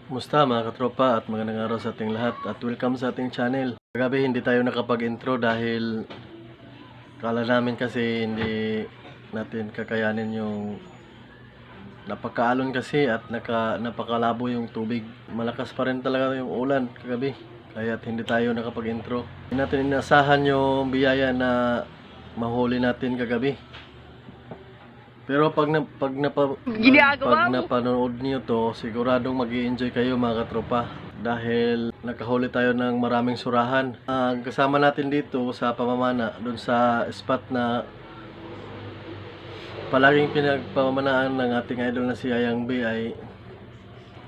Kumusta mga katropa at magandang araw sa ating lahat at welcome sa ating channel. Kagabi hindi tayo nakapag-intro dahil kala namin kasi hindi natin kakayanin yung napakaalon kasi at napakalabo yung tubig. Malakas pa rin talaga yung ulan kagabi kaya hindi tayo nakapag-intro. Hindi natin inasahan yung biyaya na mahuli natin kagabi. Pero pag napanood niyo to, siguradong mag-i-enjoy kayo mga katropa dahil nakahuli tayo ng maraming surahan. Ang kasama natin dito sa pamamana, doon sa spot na palaging pinagpamamanaan ng ating idol na si Ayang B ay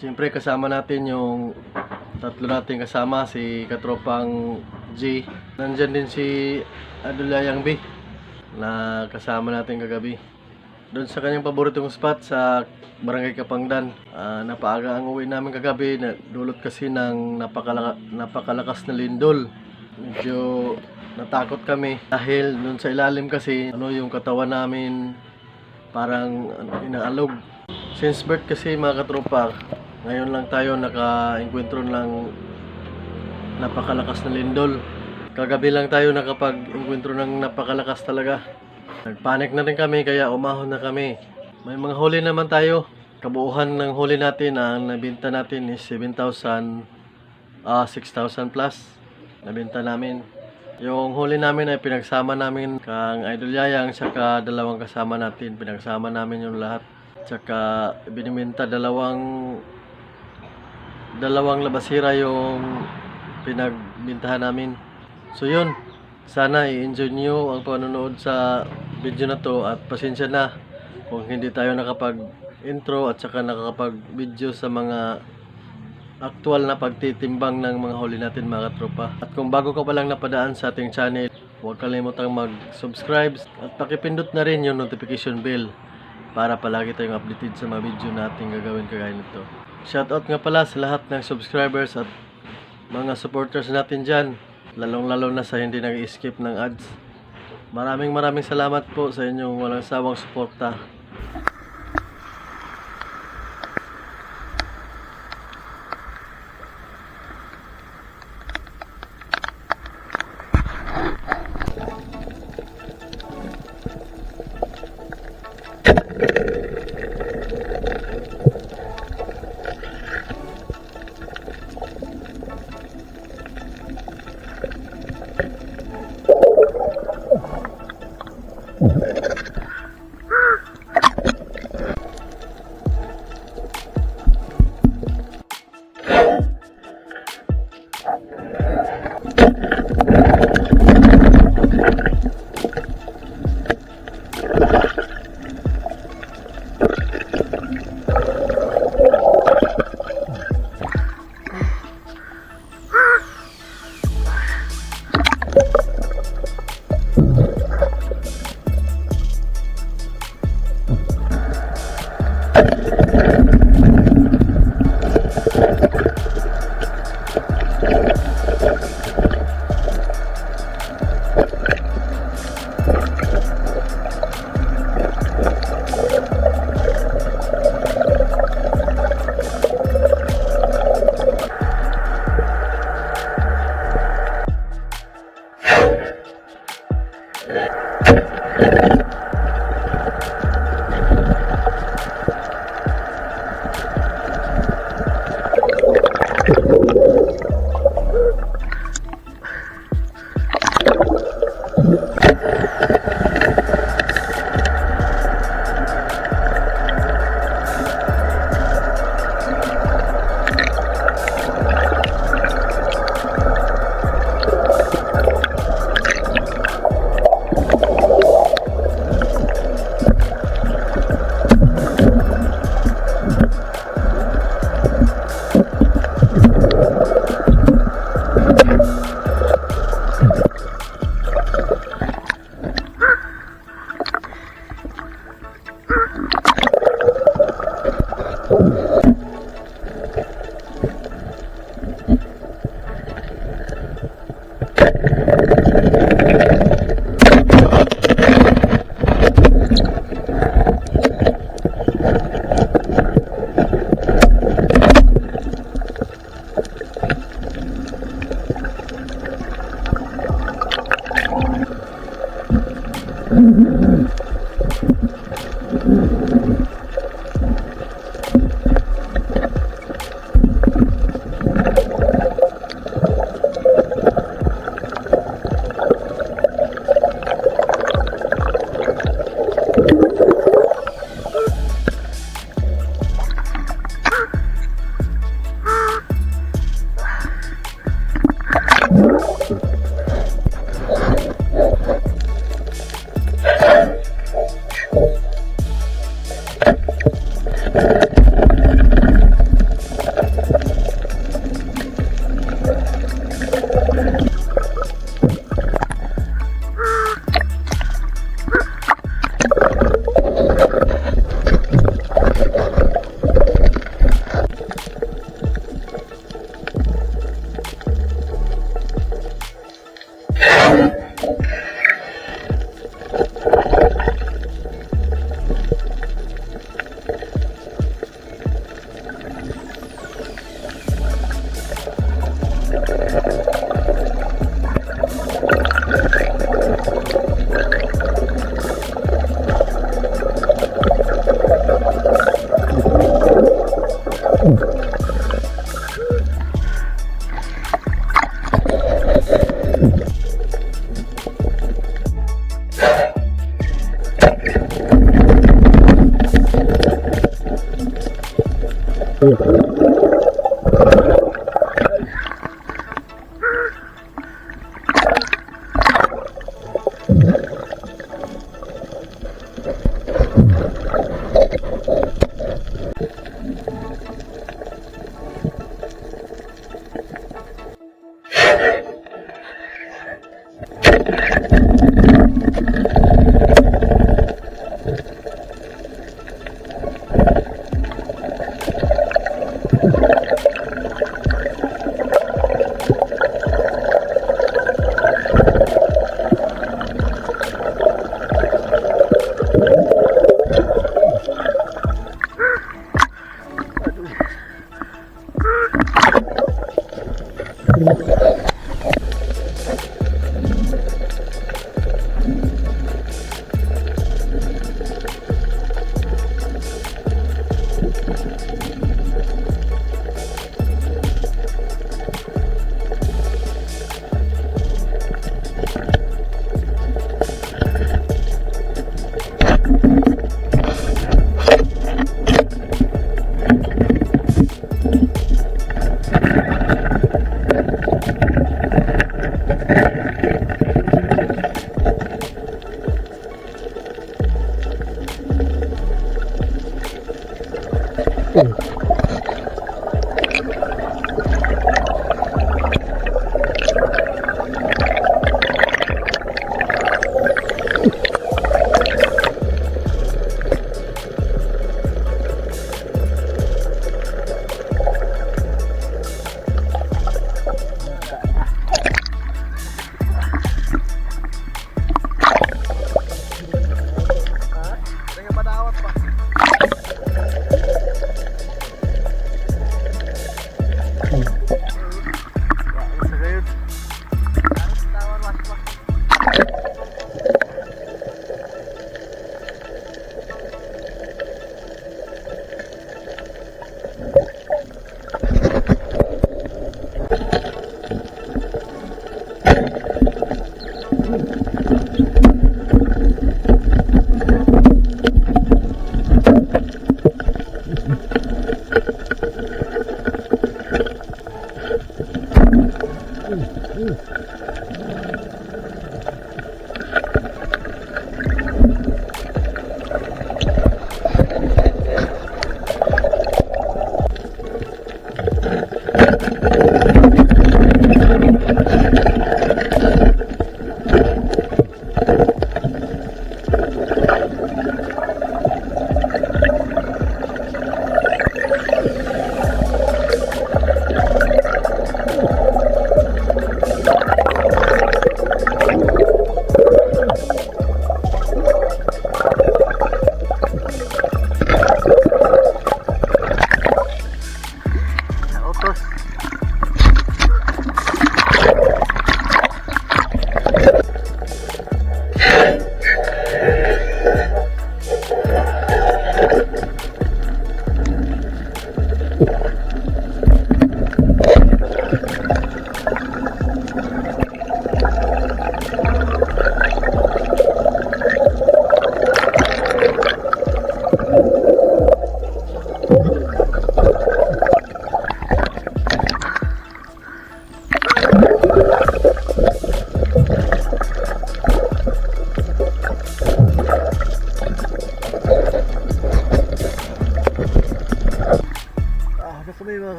siyempre kasama natin yung tatlo nating kasama, si katropang G. Nandyan din si idol Ayang B na kasama natin kagabi. Doon sa kanyang paboritong spot sa Barangay Kapangdan. Napaaga ang uwi namin kagabi, dulot kasi ng napakalakas na lindol. Medyo natakot kami dahil doon sa ilalim kasi yung katawan namin parang inaalog. Since birth kasi mga katropa, ngayon lang tayo naka-encuentro ng napakalakas na lindol. Kagabi lang tayo nakapag-encuentro ng napakalakas talaga. Nagpanik na rin kami kaya umahon na kami. May mga huli naman tayo. Kabuuhan ng huli natin ang nabenta natin is 6,000 plus. Nabenta namin. Yung huli namin ay pinagsama namin kang Idol Yayang saka dalawang kasama natin. Pinagsama namin yung lahat. Saka binibenta dalawang labasira yung pinagbintahan namin. So yun. Sana i-enjoy nyo ang panonood sa video na to at pasensya na kung hindi tayo nakapag-intro at saka nakakapag-video sa mga aktual na pagtitimbang ng mga huli natin mga katropa. At kung bago ka pa lang napadaan sa ating channel, huwag kalimutang mag-subscribe at pakipindot na rin yung notification bell para palagi tayong updated sa mga video natin gagawin kagaya nito. Shoutout nga pala sa lahat ng subscribers at mga supporters natin dyan. Lalong-lalo na sa hindi nag-skip ng ads. Maraming salamat po sa inyong walang sawang suporta.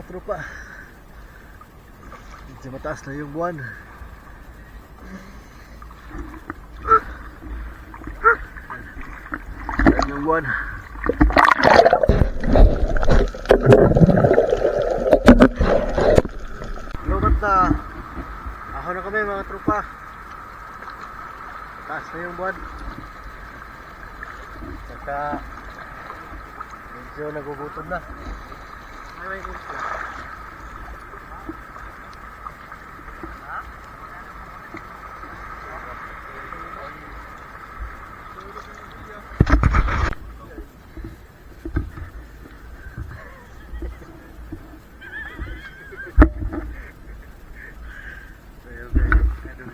tropa. Medyo mataas na yung buwan. Ayan yung buwan. Lumat na. Ako na kami mga tropa. Taas na yung buwan. Saka medyo nagugutom na. May gusto.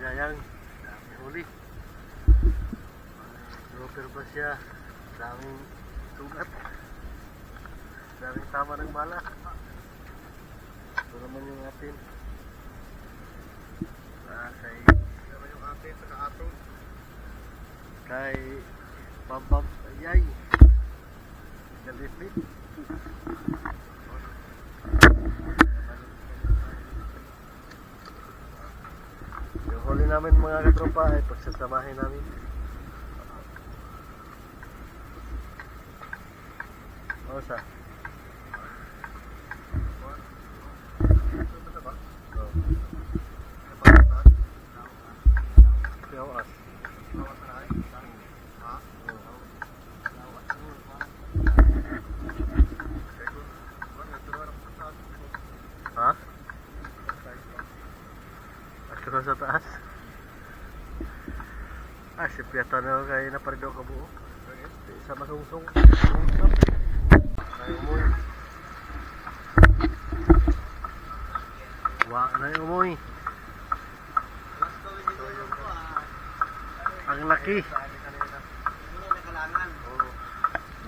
Sayang, dami huli. Dropper ba siya? Daming sugat. Daming tama ng bala. Ito naman yung atin. Kay naman yung atin sa kaaton. Kay Bambam Ayay. Galipit. Yung huli namin mga katropa ay pagsasamahin namin. Osa. Piawas. Ha? Atro sa taas. Si Piata na kayo na parido ka buo. Sa masungsong. Umuy. Wa na yung umuy. Ang laki.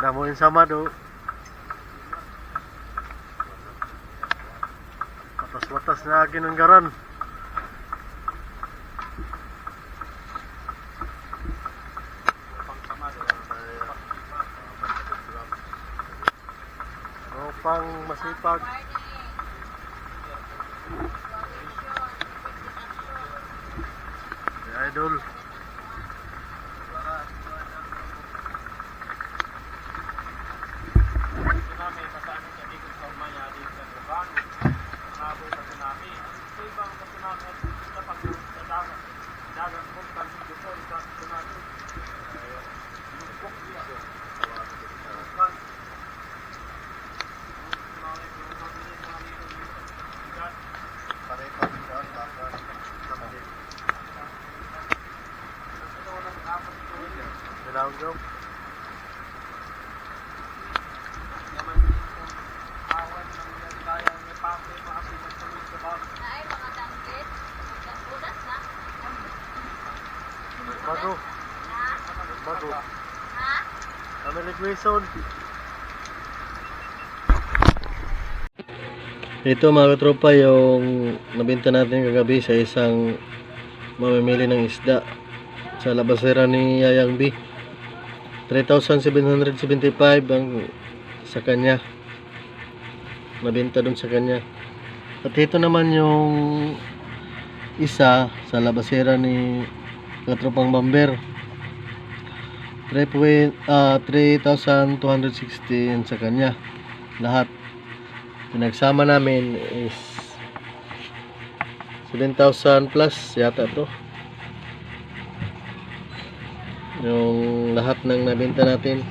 Damo yung sama do. Watas-watas na ginunggaran. Pang masipag. Si Idol. Daw. Bago. Bago. Kami nag-wison. Ito mga katropa yung nabenta natin kagabi sa isang mamimili ng isda sa labasera ni Yayang B. 3,775 ang sa kanya. Nabenta dun sa kanya. At ito naman yung isa sa labasera ni katropang Bamber. 3,260 sa kanya. Lahat. Pinagsama namin is 7,000 plus yata to. Yung lahat ng nabenta natin.